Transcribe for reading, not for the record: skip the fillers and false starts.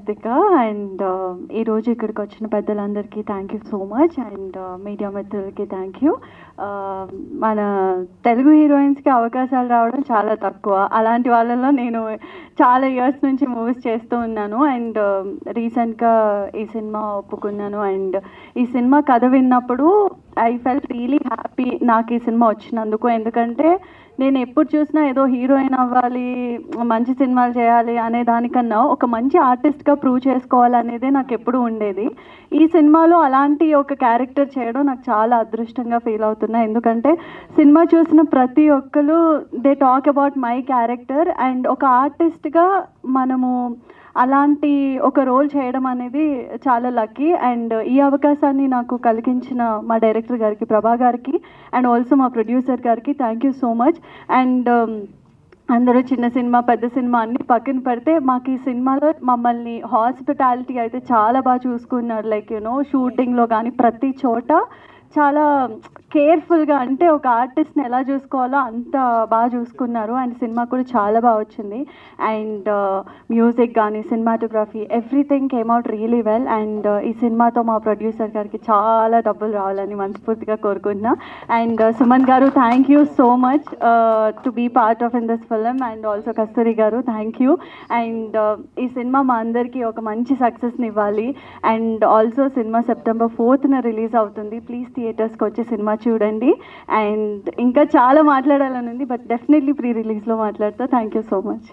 Karthika and ఈరోజు ఇక్కడికి వచ్చిన పెద్దలందరికీ thank you so much and media మిత్రులకి థ్యాంక్ యూ. మన తెలుగు హీరోయిన్స్కి అవకాశాలు రావడం చాలా తక్కువ. అలాంటి వాళ్ళలో నేను చాలా ఇయర్స్ నుంచి మూవీస్ చేస్తూ ఉన్నాను అండ్ రీసెంట్గా ఈ సినిమా ఒప్పుకున్నాను. అండ్ ఈ సినిమా కథ విన్నప్పుడు ఐ ఫెల్ట్ రియలీ హ్యాపీ నాకు ఈ సినిమా వచ్చినందుకు. ఎందుకంటే నేను ఎప్పుడు చూసినా ఏదో హీరోయిన్ అవ్వాలి, మంచి సినిమాలు చేయాలి అనే దానికన్నా ఒక మంచి ఆర్టిస్ట్గా ప్రూవ్ చేసుకోవాలనేదే నాకు ఎప్పుడు ఉండేది. ఈ సినిమాలో అలాంటి ఒక క్యారెక్టర్ చేయడం నాకు చాలా అదృష్టంగా ఫీల్ అవుతున్నా. ఎందుకంటే సినిమా చూసిన ప్రతి ఒక్కరు they talk about my character and ఒక ఆర్టిస్ట్గా మనము అలాంటి ఒక రోల్ చేయడం అనేది చాలా లక్కీ. అండ్ ఈ అవకాశాన్ని నాకు కలిగించిన మా డైరెక్టర్ గారికి, ప్రభా గారికి అండ్ ఆల్సో మా ప్రొడ్యూసర్ గారికి thank you so much. And అందరూ చిన్న సినిమా పెద్ద సినిమా అన్ని పక్కన పెడితే మాకు ఈ సినిమాలో మమ్మల్ని హాస్పిటాలిటీ అయితే చాలా బాగా చూసుకున్నారు. లైక్ షూటింగ్లో కానీ ప్రతి చోట చాలా కేర్ఫుల్గా, అంటే ఒక ఆర్టిస్ట్ని ఎలా చూసుకోవాలో అంత బాగా చూసుకున్నారు. అండ్ సినిమా కూడా చాలా బాగా వచ్చింది. అండ్ మ్యూజిక్ కానీ cinematography everything came out really well. And ఈ సినిమాతో మా ప్రొడ్యూసర్ గారికి చాలా డబ్బులు రావాలని మనస్ఫూర్తిగా కోరుకుంటున్నా. అండ్ సుమన్ గారు thank you so much to be part of in this film. And also Kasthuri గారు థ్యాంక్ యూ. అండ్ ఈ సినిమా మా అందరికీ ఒక మంచి సక్సెస్ని ఇవ్వాలి. అండ్ ఆల్సో సినిమా September 4th రిలీజ్ అవుతుంది. ప్లీజ్ థియేటర్స్కి వచ్చి సినిమా చూడండి. అండ్ ఇంకా చాలా మాట్లాడాలని ఉంది, బట్ డెఫినెట్లీ ప్రీ రిలీజ్లో మాట్లాడతా. Thank you so much.